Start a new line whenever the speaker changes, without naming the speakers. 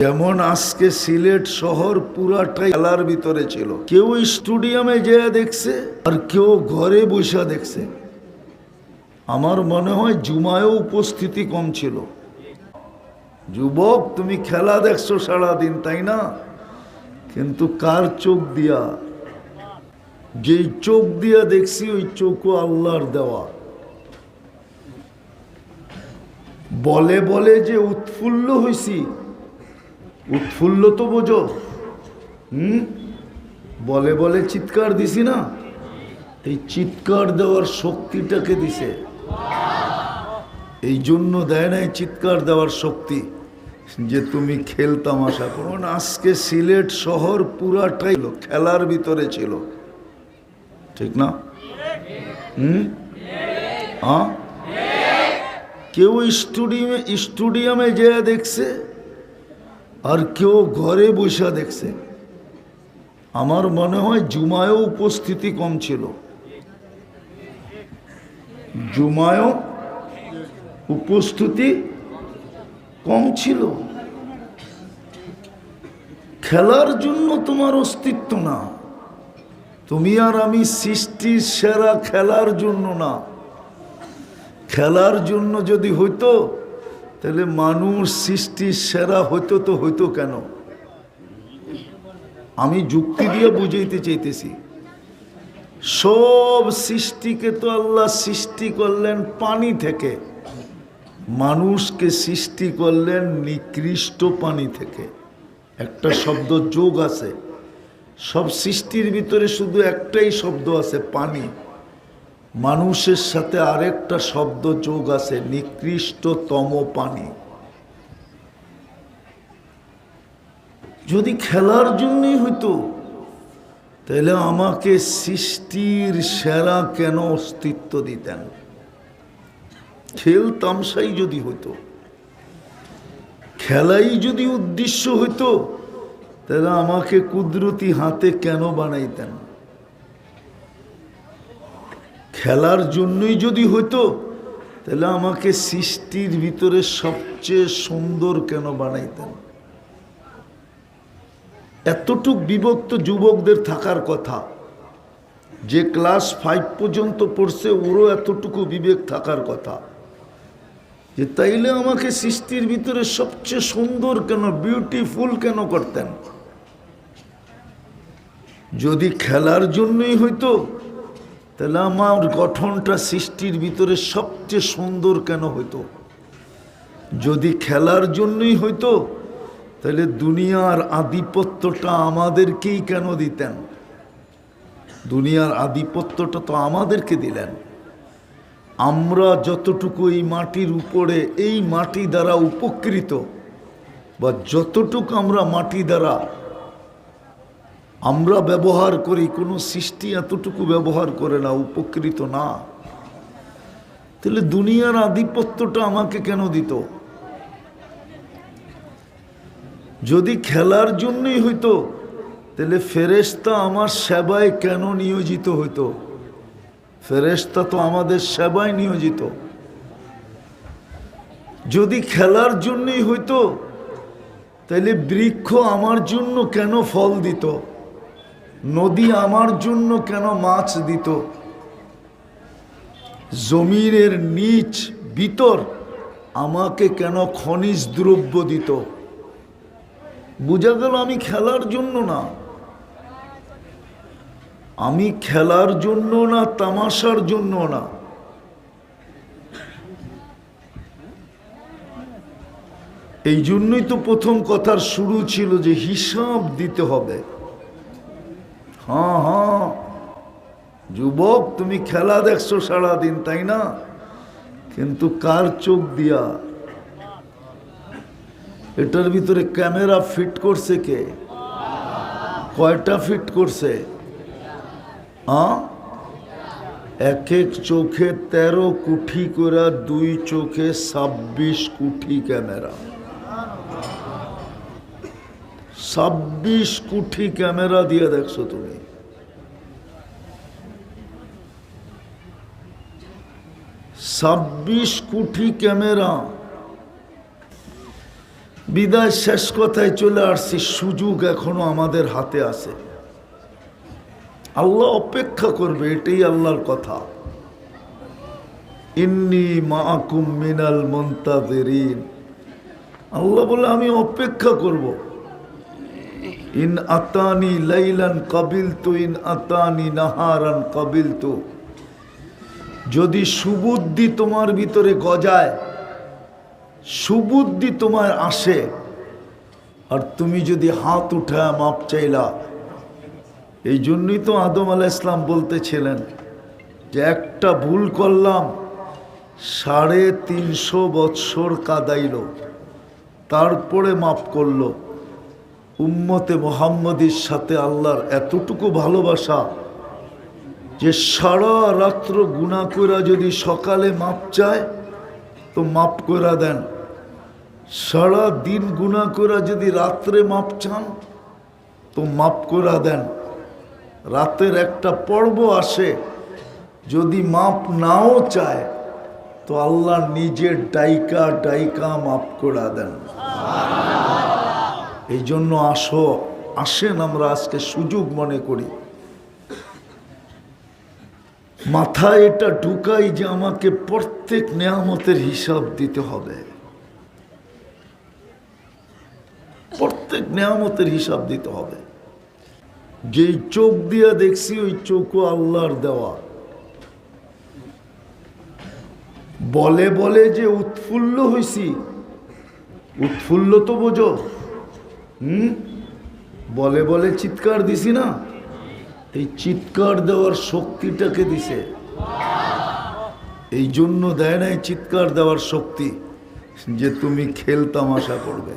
যেমন আজকে সিলেট শহর পুরাটাই খেলার ভিতরে ছিল। কেউ স্টেডিয়ামে যেয়ে দেখছে আর কেউ ঘরে বসে দেখছে। আমার মনে হয় জুমায়ও উপস্থিতি কম ছিল। যুবক, তুমি খেলা দেখছো সারাদিন, তাই না? কিন্তু কার চোখ দিয়া? যেই চোখ দিয়া দেখছি ওই চোখও আল্লাহর দেওয়া। বলে বলে যে উৎফুল্ল হইছি, উৎফুল্ল তো বোঝো। বলে বলে চিৎকার দিছি না, এই চিৎকার দেওয়ার শক্তিটাকে দিছে। এই জন্য দেয় নাই চিৎকার দেওয়ার শক্তি যে তুমি খেল তামাশা করো। আজকে সিলেট শহর পুরাটাই খেলার ভিতরে ছিল, ঠিক না? কেউ স্টেডিয়ামে যেয়ে দেখছে আর কেউ ঘরে বসে দেখছে। আমার মনে হয় জুমায়ও উপস্থিতি কম ছিল। জুমায়ও উপস্থিতি কম ছিল। খেলার জন্য তোমার অস্তিত্ব না। তুমি আর আমি সৃষ্টির সেরা খেলার জন্য না। খেলার জন্য যদি হইতো তাহলে মানুষ সৃষ্টির সেরা হইতো তো হইতো কেন? আমি যুক্তি দিয়ে বুঝাইতে চাইতেছি। সব সৃষ্টিকে তো আল্লাহ সৃষ্টি করলেন পানি থেকে, মানুষকে সৃষ্টি করলেন নিকৃষ্ট পানি থেকে। একটা শব্দ যোগ আছে, সব সৃষ্টির ভিতরে শুধু একটাই শব্দ আছে, পানি। মানুষের সাথে আরেকটা শব্দ যোগ আছে, নিকৃষ্টতম পানি। যদি খেলার জন্যই হইতো তাহলে আমাকে সৃষ্টির সেরা কেন অস্তিত্ব দিতেন? খেল তামসাই যদি হইতো, খেলাই যদি উদ্দেশ্য হইতো তাহলে আমাকে কুদরতি হাতে কেন বানাইতেন? খেলার জন্যই যদি হইতো তাহলে আমাকে সৃষ্টির ভিতরে সবচেয়ে সুন্দর কেন বানাইতেন? এতটুক বিভক্ত যুবকদের থাকার কথা। যে ক্লাস 5 পর্যন্ত পড়ছে ওরও এতটুকু বিবেক থাকার কথা যে তাইলে আমাকে সৃষ্টির ভিতরে সবচেয়ে সুন্দর কেন, বিউটিফুল কেন করতেন? যদি খেলার জন্যই হইতো তাহলে আমার গঠনটা সৃষ্টির ভিতরে সবচেয়ে সুন্দর কেন হইতো? যদি খেলার জন্যই হইতো তাহলে দুনিয়ার আধিপত্যটা আমাদেরকেই কেন দিতেন? দুনিয়ার আধিপত্যটা তো আমাদেরকে দিলেন। আমরা যতটুকু এই মাটির উপরে, এই মাটি দ্বারা উপকৃত, বা যতটুকু আমরা মাটি দ্বারা আমরা ব্যবহার করি, কোনো সৃষ্টি এতটুকু ব্যবহার করে না, উপকৃত না। তাহলে দুনিয়ার আধিপত্যটা আমাকে কেন দিত? যদি খেলার জন্যই হইতো তাহলে ফেরেশতা আমার সেবায় কেন নিয়োজিত হইতো? ফেরেশতা তো আমাদের সেবায় নিয়োজিত। যদি খেলার জন্যই হইতো তাহলে বৃক্ষ আমার জন্য কেন ফল দিত? নদী আমার জন্য কেন মাছ দিত? জমিনের নিচ ভিতর আমাকে কেন খনিজ দ্রব্য দিত? বুঝা গেল আমি খেলার জন্য না। আমি খেলার জন্য না, তামাশার জন্য না। এই জন্যই তো প্রথম কথার শুরু ছিল যে হিসাব দিতে হবে। হ্যাঁ, যুবক, তুমি খেলা দেখছো সারাদিন, তাই না? কিন্তু কার চোখ দিয়া? এটার ভিতরে ক্যামেরা ফিট করছে কে? কয়টা ফিট করছে? এক এক চোখে 13 কোটি করে, 2 চোখে 26 কোটি ক্যামেরা। 26 কোটি ক্যামেরা দিয়ে দেখছো তুমি। $26 কোটি ক্যামেরা। বিদায় শেষ কথায় চলে আসছি, সুযোগ এখনো আমাদের হাতে আছে। আল্লাহ অপেক্ষা করবে, এটাই আল্লাহর কথা। ইন্নী মাআকুম মিনাল মুনতাযিরিন, আল্লাহ বলে আমি অপেক্ষা করব। ইন আতানি লাইলান কাবিলতু ইন আতানি নাহারান কাবিলতু, যদি সুবুদ্ধি তোমার ভিতরে গজায়, সুবুদ্ধি তোমার আসে, আর তুমি যদি হাত উঠায় মাপ চাইলা। এই জন্যই তো আদম আলাইহিস সালাম বলতেছিলেন যে একটা ভুল করলাম, 350 বৎসর কাদাইল, তারপরে মাপ করলো। উম্মতে মুহাম্মদীর সাথে আল্লাহর এতটুকু ভালোবাসা যে সারা রাত্র গুনাহ কইরা যদি সকালে মাপ চায় তো মাপ কইরা দেন, সারা দিন গুনাহ কইরা যদি রাত্রে মাপ চান তো মাপ কইরা দেন। রাতের একটা পর্ব আসে, যদি মাপ নাও চায় তো আল্লাহ নিজের ডাইকা ডাইকা মাপ কইরা দেন। এই জন্য আসেন আমরা আজকে সুযোগ মনে করি, মাথায় এটা ঢুকাই যে আমাকে প্রত্যেক নেয়ামতের হিসাব দিতে হবে, প্রত্যেক নেয়ামতের হিসাব দিতে হবে। যেই চোখ দিয়া দেখছি ওই চোখও আল্লাহর দেওয়া। বলে বলে যে উৎফুল্ল হইছি, উৎফুল্ল তো বোঝো, বলে বলে চিৎকার দিছি না, এই চিৎকার দেওয়ার শক্তিটাকে দিছে। এই জন্য দেয় নাই চিৎকার দেওয়ার শক্তি যে তুমি খেল তামাশা করবে।